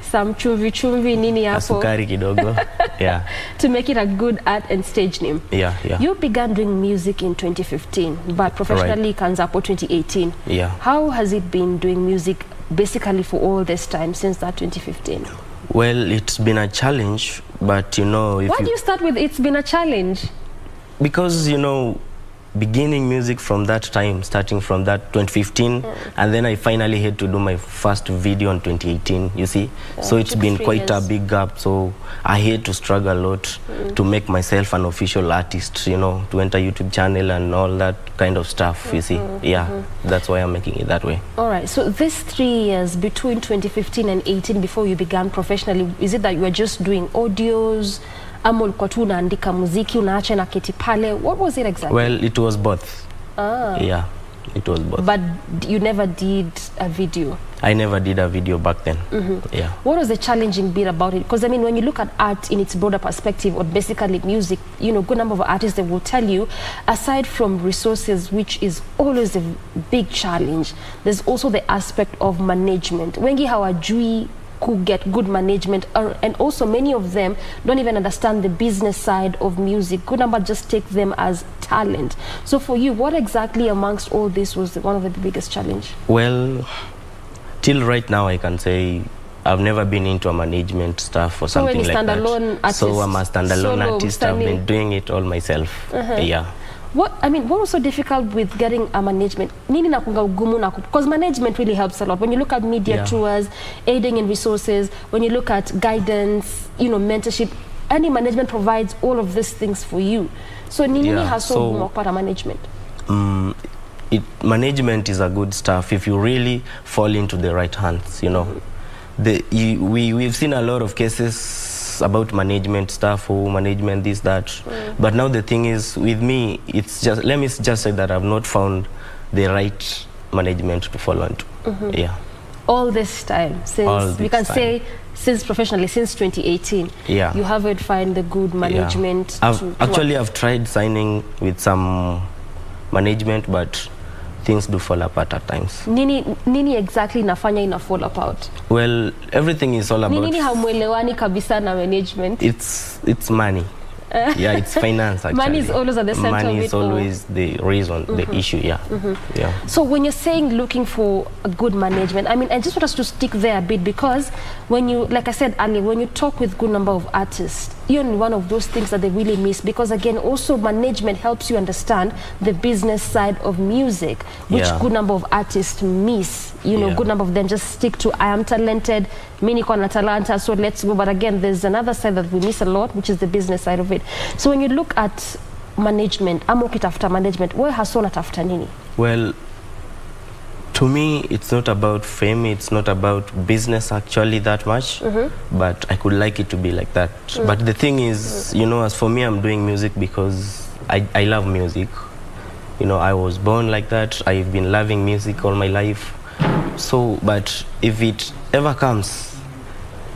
some chumvi nini hapo. Sukari kidogo. Yeah. To make it a good art and stage name. Yeah, yeah. You began doing music in 2015, but professionally Kanzapo 2018. Yeah. How has it been doing music basically for all this time since that 2015? Well, it's been a challenge, but you know, Why do you start with it's been a challenge? Because, you know, beginning music from that time, starting from that 2015, and then I finally had to do my first video in 2018, you see. So it's been quite a big gap, so I had to struggle a lot to make myself an official artist, you know, to enter YouTube channel and all that kind of stuff, you see. Yeah, that's why I'm making it that way. All right, so this 3 years between 2015 and 18 before you began professionally, is it that you were just doing audios, ama ulikuwa tu unaandika muziki unaacha na keti pale? What was it exactly? Well, it was both. Yeah, it was both. But you never did a video? I never did a video back then. Yeah. What was the challenging bit about it? Because I mean, when you look at art in its broader perspective, or basically music, you know, good number of artists that will tell you, aside from resources, which is always a big challenge, there's also the aspect of management. Wengi hawajui could get good management, and also many of them don't even understand the business side of music. Good number just take them as talent. So for you, what exactly amongst all this was one of the biggest challenge? Well, till right now I can say I've never been into a management stuff or something like that. Artist, so I'm a standalone artist. I've been doing it all myself. Yeah. What was so difficult with getting a management? Nini nakunga ugumu na because management really helps a lot. When you look at media tours, aiding in resources, when you look at guidance, you know, mentorship, any management provides all of these things for you. So nini has so more part of management? Management is a good stuff if you really fall into the right hands, you know. We've seen a lot of cases about management stuff, or management this, that. But now the thing is, with me, it's just, let me just say that I've not found the right management to follow into. Yeah. All this time, since we can say, since professionally, since 2018, you haven't found the good management. I've tried signing with some management, but things do fall apart at times. Nini exactly nafanya ina fall apart? Well, everything is all about... Nini hamwelewani kabisa na management? It's money. Yeah, it's finance actually. Money is always at the center of it. Money is always the reason, the issue, yeah. So when you're saying looking for a good management, I mean, I just want us to stick there a bit, because when you, like I said earlier, when you talk with good number of artists, you're one of those things that they really miss, because again, also management helps you understand the business side of music, which good number of artists miss. You know, good number of them just stick to, I am talented, mini kona talanta, so let's go. But again, there's another side that we miss a lot, which is the business side of it. So when you look at management, after management, where has sona after nini? Well, to me, it's not about fame, it's not about business actually that much, but I could like it to be like that. But the thing is, you know, as for me, I'm doing music because I love music. You know, I was born like that. I've been loving music all my life. So, but if it ever comes,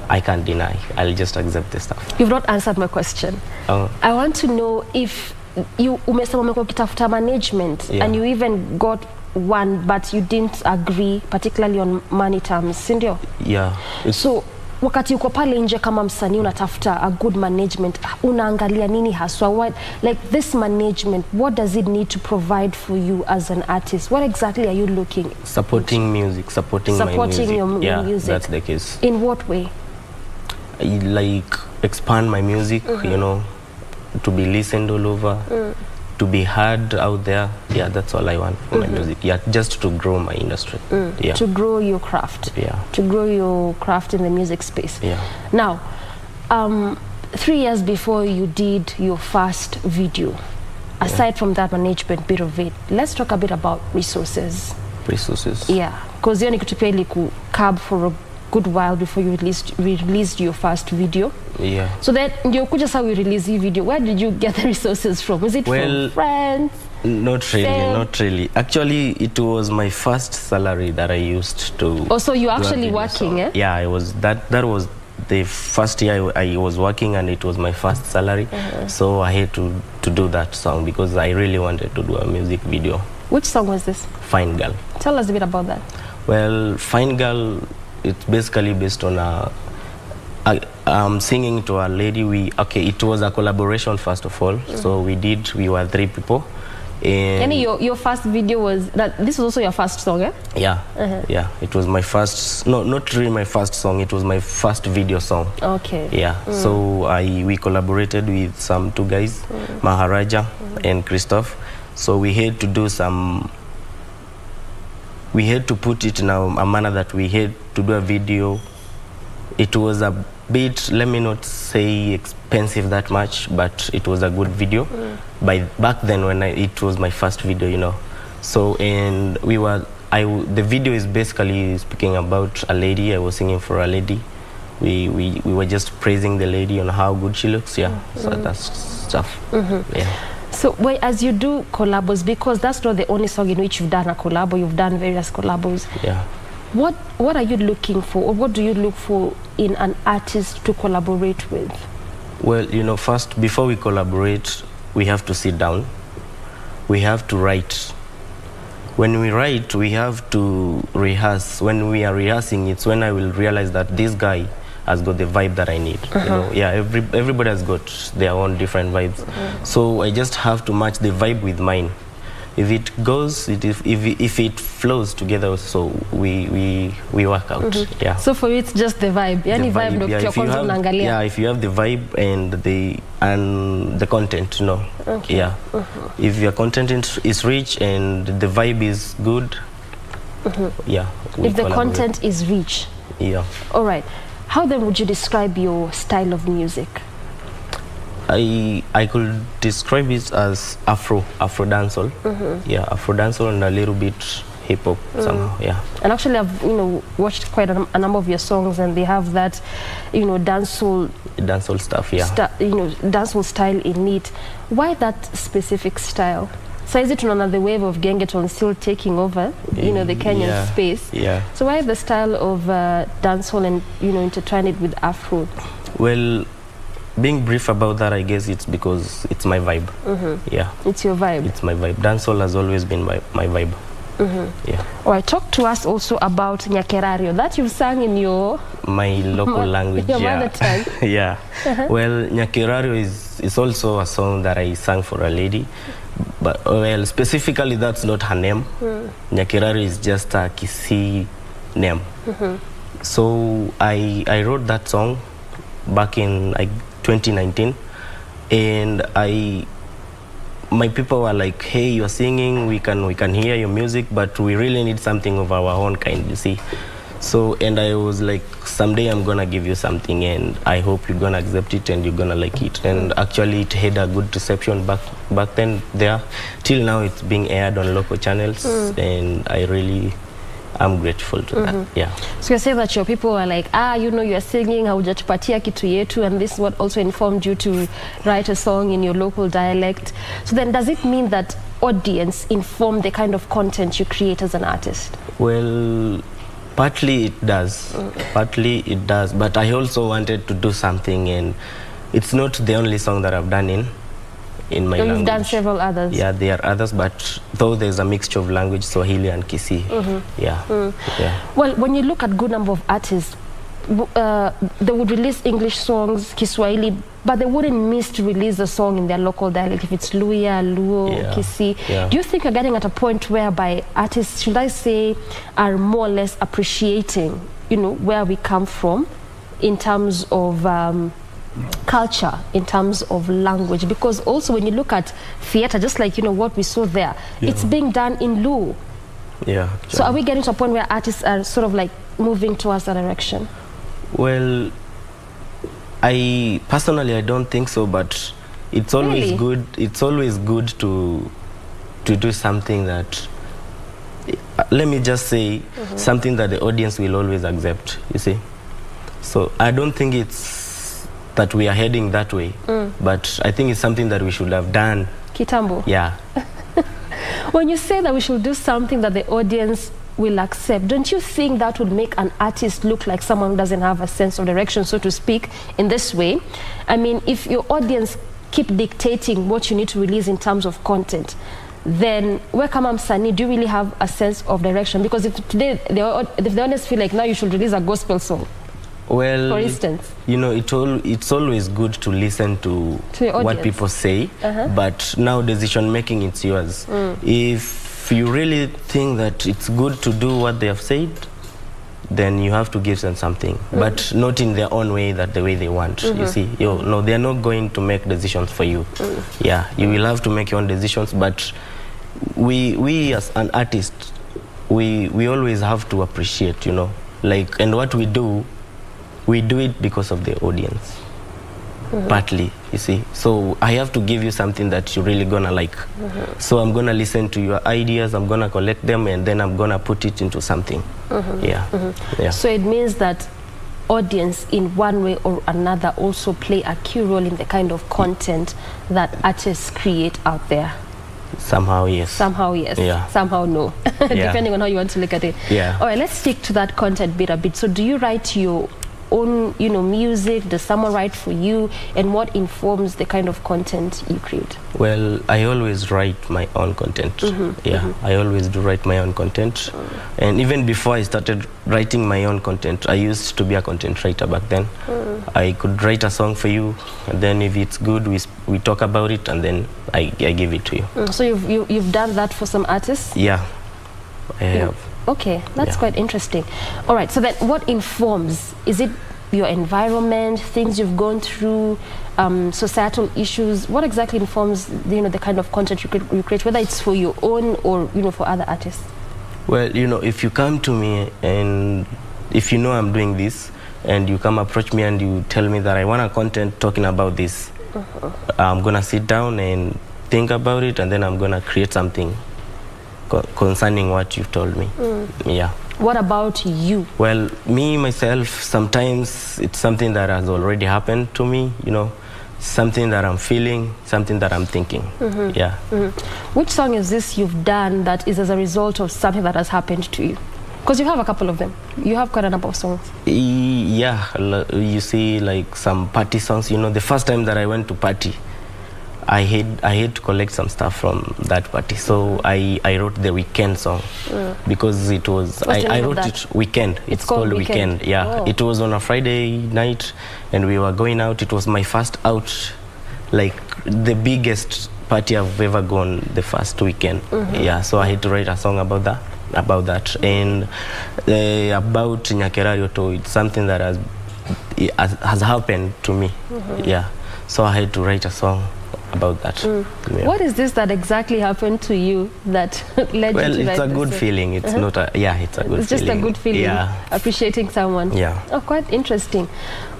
I can't deny. I'll just accept this stuff. You've not answered my question. I want to know if you umesema ukitafuta management and you even got one, but you didn't agree, particularly on money terms, sindio? Yeah. So, wakati uko pale nje kama msanii unatafuta a good management, unaangalia nini haswa? What, like this management, what does it need to provide for you as an artist? What exactly are you looking? Supporting music, supporting my music. Your music. That's the case. In what way? Like expand my music, you know, to be listened all over, to be heard out there. Yeah, that's all I want for my music. Yeah, just to grow my industry. Yeah. To grow your craft. Yeah. To grow your craft in the music space. Yeah. Now, 3 years before you did your first video, aside from that management bit of it, let's talk a bit about resources. Resources. Yeah, because you're going to cab for a good while before you released your first video. Yeah. So then you could just how we release your video. Where did you get the resources from? Was it from friends? Not really. Actually, it was my first salary that I used to. Oh, so you're actually working, eh? Yeah, I was. That was the first year I was working, and it was my first salary. So I had to do that song because I really wanted to do a music video. Which song was this? Fine Girl. Tell us a bit about that. Well, Fine Girl, it's basically based on a I'm singing to a lady. It was a collaboration first of all. So we were 3 people. And your first video was that. This was also your first song, eh? Yeah, yeah. It was my first. No, not really my first song. It was my first video song. Okay. Yeah. So we collaborated with some 2 guys, Maharaja and Christoph. So we had to do some. We had to put it in a manner that we had to do a video. It was a bit, let me not say expensive that much, but it was a good video. Back then when it was my first video, you know. So, and the video is basically speaking about a lady. I was singing for a lady. We were just praising the lady on how good she looks, yeah. So that's stuff, yeah. So as you do collabos, because that's not the only song in which you've done a collabo, you've done various collabos. Yeah. What are you looking for, or what do you look for in an artist to collaborate with? Well, you know, first, before we collaborate, we have to sit down. We have to write. When we write, we have to rehearse. When we are rehearsing, it's when I will realize that this guy has got the vibe that I need. You know, yeah, everybody has got their own different vibes. So I just have to match the vibe with mine. If it goes, if it flows together, so we work out. Yeah. So for you, it's just the vibe. The vibe, yeah, if you have the vibe and the content, you know. Okay. Yeah. If your content is rich and the vibe is good, yeah. If the content is rich. Yeah. All right. How then would you describe your style of music? I could describe it as Afro dancehall. Yeah, Afro dancehall and a little bit hip hop somehow. Yeah. And actually, I've watched quite a number of your songs, and they have that dancehall stuff. Yeah. Dancehall style in it. Why that specific style? So is it on the wave of Gengeton still taking over, the Kenyan space? Yeah. So why the style of dancehall and intertwine it with Afro? Well, being brief about that, I guess it's because it's my vibe. Yeah. It's your vibe. It's my vibe. Dancehall has always been my vibe. Yeah. All right. Talk to us also about Nyakerario that you've sung in my local language. Your mother tongue. Yeah. Well, Nyakerario is also a song that I sang for a lady. But well, specifically, that's not her name. Nyakerario is just a Kisii name. So I wrote that song back in 2019, and my people were like, hey, you're singing, we can hear your music, but we really need something of our own kind, you see. So, and I was like, someday I'm gonna give you something, and I hope you're gonna accept it and you're gonna like it. And actually it had a good reception back then there. Till now it's being aired on local channels, and I'm grateful to that. Yeah. So you say that your people are like, you're singing, haujatupatia kitu yetu, and this is what also informed you to write a song in your local dialect. So then does it mean that audience inform the kind of content you create as an artist? Well, partly it does. Partly it does. But I also wanted to do something, and it's not the only song that I've done in my language. You've done several others. Yeah, there are others, but though there's a mixture of language, Swahili and Kisii. Yeah. Yeah. Well, when you look at good number of artists, they would release English songs, Kiswahili, but they wouldn't miss to release a song in their local dialect, if it's Luya, Luo, Kisii. Yeah. Do you think you're getting at a point whereby artists, should I say, are more or less appreciating, where we come from in terms of culture, in terms of language? Because also when you look at theater, just like what we saw there, it's being done in Luo. Yeah. So are we getting to a point where artists are sort of like moving towards that direction? Well, I personally don't think so, but it's always good. It's always good to do something that, let me just say, something that the audience will always accept, you see. So I don't think it's that we are heading that way, but I think it's something that we should have done. Kitambo. Yeah. When you say that we should do something that the audience will accept, don't you think that would make an artist look like someone who doesn't have a sense of direction, so to speak, in this way? I mean, if your audience keep dictating what you need to release in terms of content, then where come Msanii, do you really have a sense of direction? Because if today, if the audience feel like now you should release a gospel song, Well, for instance? You know, it's always good to listen to your what audience. people say, but now decision making, it's yours. If you really think that it's good to do what they have said, then you have to give them something, but not in their own way, that the way they want. You see, no, they're not going to make decisions for you. Yeah, you will have to make your own decisions, but we as an artist, we always have to appreciate, you know, like, and what we do it because of the audience, partly, you see. So I have to give you something that you're really gonna like. So I'm gonna listen to your ideas, I'm gonna collect them, and then I'm gonna put it into something. Yeah. So it means that audience in one way or another also play a key role in the kind of content that artists create out there. Somehow yes. Somehow yes. Yeah. Somehow no. Depending on how you want to look at it. Yeah. All right, let's stick to that content bit a bit. So do you write your own, you know, music? Does someone write for you? And what informs the kind of content you create? Well, I always write my own content. I always do write my own content. And even before I started writing my own content, I used to be a content writer back then. I could write a song for you, and then if it's good, we talk about it, and then I give it to you. So you've done that for some artists? Yeah, I have. Okay, that's quite interesting. All right, so then what informs? Is it your environment, things you've gone through, societal issues? What exactly informs, you know, the kind of content you create, whether it's for your own or, you know, for other artists? Well, you know, if you come to me and if you know I'm doing this, and you come approach me and you tell me that I want a content talking about this, I'm gonna sit down and think about it, and then I'm gonna create something concerning what you've told me. Yeah. What about you? Well, me myself, sometimes it's something that has already happened to me, you know, something that I'm feeling, something that I'm thinking. Yeah. Which song is this you've done that is as a result of something that has happened to you? Because you have a couple of them. You have quite a number of songs. Yeah, you see, like some party songs. You know, the first time that I went to party, I had to collect some stuff from that party. So I wrote the Weekend song because it was, I wrote it Weekend. It's called Weekend. Yeah, it was on a Friday night and we were going out. It was my first out, like the biggest party I've ever gone, the first weekend. Yeah, so I had to write a song about that. And about Nyakerarioto, it's something that has happened to me. Yeah, so I had to write a song about that. Yeah. What is this that exactly happened to you that led you to write this? Well, it's a good feeling. It's not a, yeah, it's a good feeling. It's just a good feeling, appreciating someone. Yeah. Oh, quite interesting.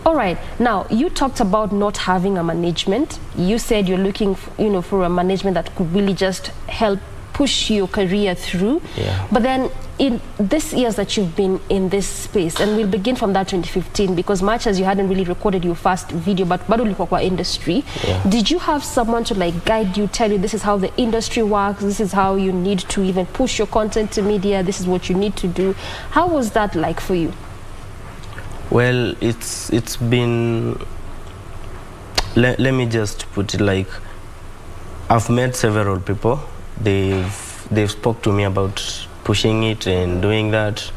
All right, now you talked about not having a management. You said you're looking, for a management that could really just help push your career through. Yeah. But then in this years that you've been in this space, and we'll begin from that 2015, because much as you hadn't really recorded your first video, but bado ulikuwa kwa industry, did you have someone to like guide you, tell you this is how the industry works, this is how you need to even push your content to media, this is what you need to do? How was that like for you? Well, it's been, let me just put it like, I've met several people. They've spoke to me about pushing it and doing that,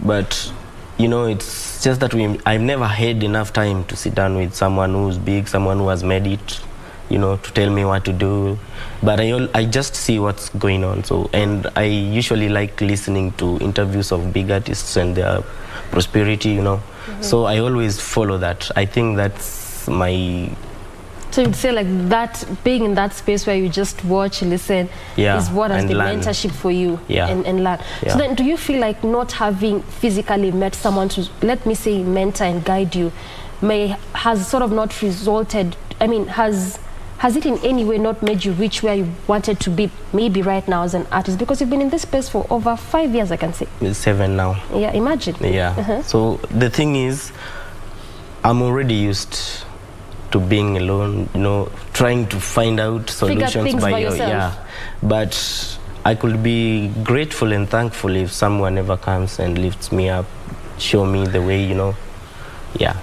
but it's just that I've never had enough time to sit down with someone who's big, someone who has made it, to tell me what to do. But I just see what's going on. So, and I usually like listening to interviews of big artists and their prosperity, So I always follow that. I think that's my... So you'd say like that, being in that space where you just watch, listen, is what has been mentorship for you and learn. So then do you feel like not having physically met someone to, let me say, mentor and guide you, has sort of not resulted, has it in any way not made you reach where you wanted to be maybe right now as an artist? Because you've been in this space for over 5 years, I can say. 7 now. Yeah, imagine. Yeah. So the thing is, I'm already used to being alone, trying to find out solutions by yourself. Yeah, but I could be grateful and thankful if someone ever comes and lifts me up, show me the way, Yeah.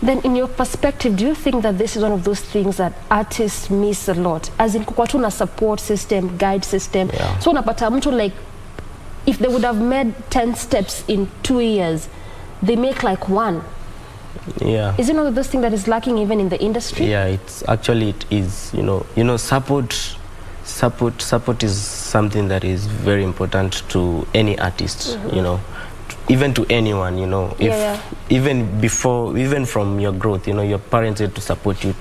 Then in your perspective, do you think that this is one of those things that artists miss a lot? As in kukatuna support system, guide system. Yeah. So unapata mtu like, if they would have made 10 steps in 2 years, they make like one. Yeah. Is it one of those things that is lacking even in the industry? Yeah, it is. Support is something that is very important to any artist. Even to anyone. If even from your growth, your parents had to support you,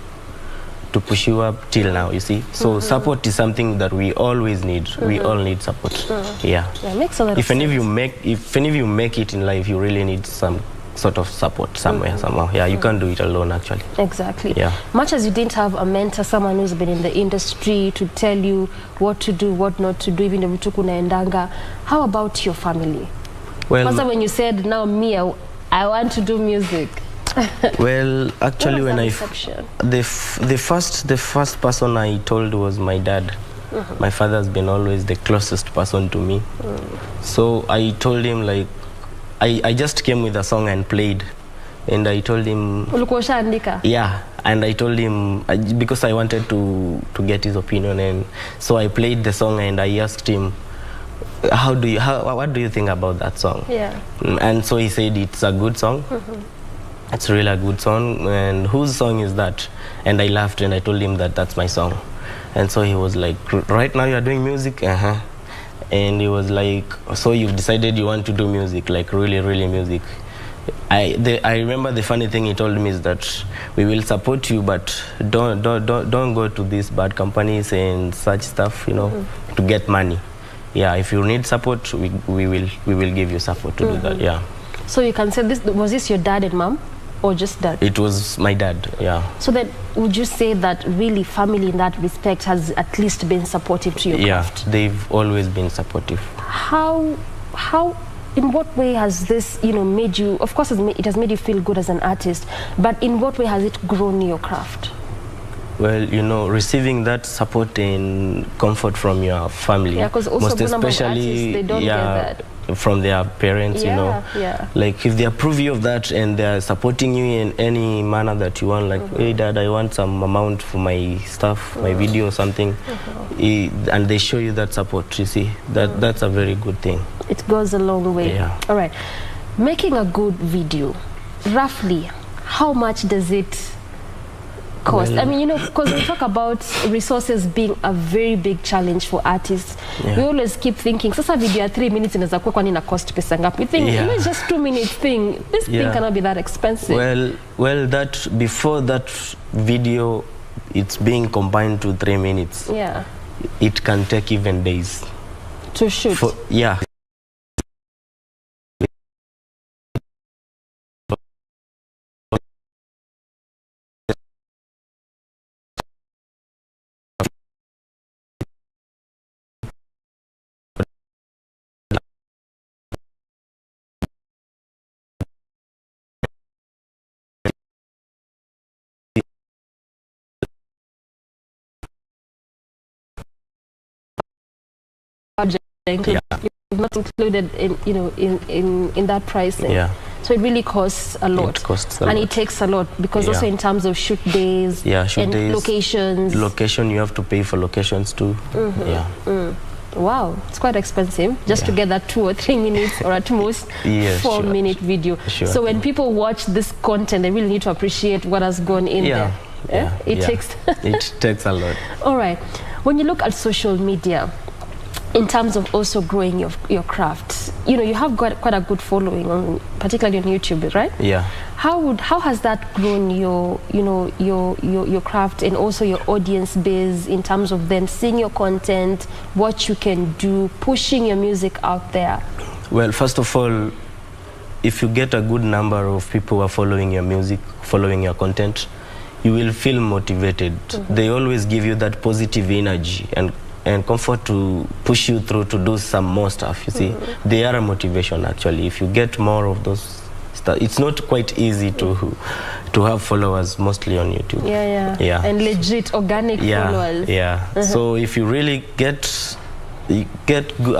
to push you up till now, you see. So support is something that we always need. We all need support. Yeah. Yeah, makes a lot of sense. If any of you make it in life, you really need some sort of support somewhere, somehow. Yeah, you can't do it alone, actually. Exactly. Yeah. Much as you didn't have a mentor, someone who's been in the industry to tell you what to do, what not to do, even if unaendanga, how about your family? Well, also when you said, now me, I want to do music. Well, actually, when the first person I told was my dad. My father has been always the closest person to me. So I told him, like, I just came with a song and played, and I told him. Yeah, and I told him because I wanted to get his opinion, and so I played the song and I asked him, what do you think about that song? Yeah. And so he said it's a good song. It's really a good song. And whose song is that? And I laughed and I told him that that's my song. And so he was like, right now you're doing music? And he was like, so you've decided you want to do music, like really, really music. I remember the funny thing he told me is that we will support you, but don't go to these bad companies and such stuff, to get money. Yeah, if you need support, we will give you support to do that. Yeah. So you can say was this your dad and mom, or just dad? It was my dad. Yeah. So then, would you say that really family in that respect has at least been supportive to your craft? Yeah, they've always been supportive. How? In what way has this, made you? Of course, it has made you feel good as an artist, but in what way has it grown your craft? Well, receiving that support and comfort from your family, because also most especially, they don't get that. From their parents, Yeah. like if they approve you of that and they're supporting you in any manner that you want, like, hey dad, I want some amount for my stuff, my video or something, and they show you that support, you see, that's a very good thing. It goes a long way. Yeah. All right, making a good video, roughly, how much does it cost? I mean, because we talk about resources being a very big challenge for artists. We always keep thinking, sasa video 3 minutes inaweza kuwa kwani na cost pesa ngapi? We think, it's just 2 minutes thing. This thing cannot be that expensive. Well, that before that video, it's being combined to 3 minutes. Yeah. It can take even days. To shoot? Yeah. You've not included in that pricing. Yeah. So it really costs a lot. It costs a lot. And it takes a lot because also in terms of shoot days locations. Location, you have to pay for locations too. Wow, it's quite expensive just to get that 2 or 3 minutes or at most 4-minute video. So when people watch this content, they really need to appreciate what has gone in there. It takes a lot. All right. When you look at social media, in terms of also growing your craft, you have got quite a good following, particularly on YouTube, right? Yeah. How has that grown your craft and also your audience base in terms of them seeing your content, what you can do, pushing your music out there? Well, first of all, if you get a good number of people who are following your music, following your content, you will feel motivated. They always give you that positive energy and comfort to push you through to do some more stuff, you see. They are a motivation, actually. If you get more of those stuff, it's not quite easy to have followers, mostly on YouTube. Yeah. And legit organic followers. So if you really get a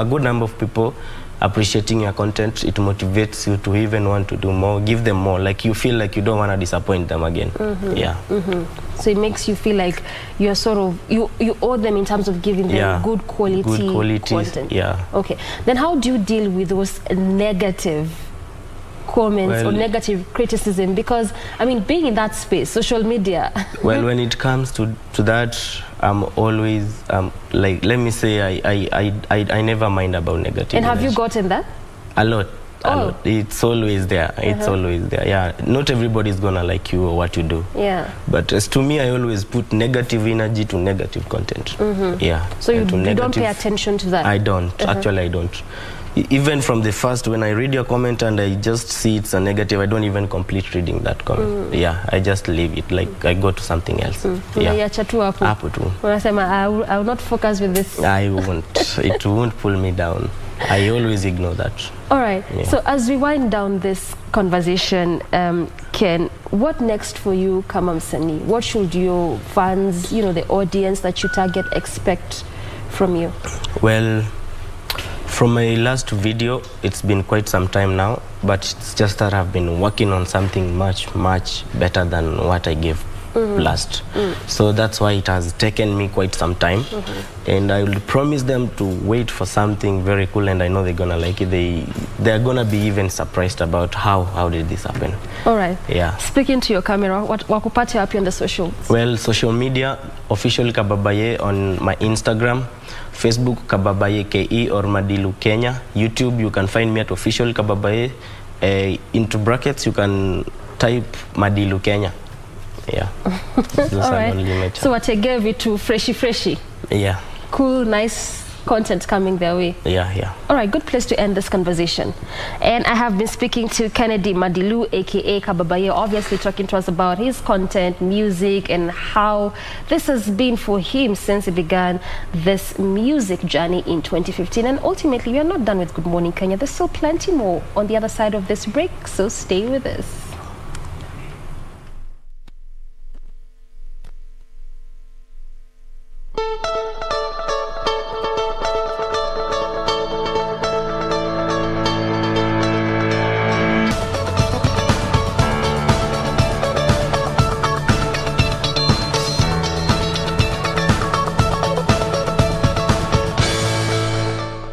good number of people appreciating your content, it motivates you to even want to do more, give them more, like you feel like you don't want to disappoint them again. So it makes you feel like you're sort of, you owe them in terms of giving them good quality content. Yeah. Okay. Then how do you deal with those negative comments or Well- negative criticism? Because, I mean, being in that space, social media. Well, when it comes to that, I'm always like, let me say, I never mind about negative. And have you energy. gotten that? A lot. A Oh. lot. It's always there. It's always there. Yeah. Not everybody's gonna like you or what you do. Yeah. But as to me, I always put negative energy to negative content. Yeah. So you, And to you don't pay negative- attention to that? I don't. Actually, I don't. Even from the first, when I read your comment and I just see it's a negative, I don't even complete reading that comment. Yeah, I just leave it. Like I go to something else. Yeah. Unaiacha tu hapo. Hapo tu. Unasema, I will not focus with this. I won't. It won't pull me down. I always ignore that. All right. Yeah. So as we wind down this conversation, Ken, what next for you, kama msanii? What should your fans, you know, the audience that you target expect from you? Well, from my last video, it's been quite some time now, but it's just that I've been working on something much, much better than what I gave last. So that's why it has taken me quite some time. And I will promise them to wait for something very cool, and I know they're gonna like it. They're gonna be even surprised about how did this happen. All right. Yeah. Speaking to your camera, what wakupate wapi on the socials? Well, social media, official Kababaye on my Instagram, Facebook Kababaye KE or Madilu Kenya. YouTube, you can find me at official Kababaye. Into brackets, you can type Madilu Kenya. Yeah. Those All are right. only my So what I gave it to freshy. Yeah. Cool, nice content coming their way. Yeah. All right, good place to end this conversation. And I have been speaking to Kennedy Madilu, aka Kababaye, obviously talking to us about his content, music, and how this has been for him since he began this music journey in 2015. And ultimately, we are not done with Good Morning Kenya. There's still plenty more on the other side of this break, so stay with us.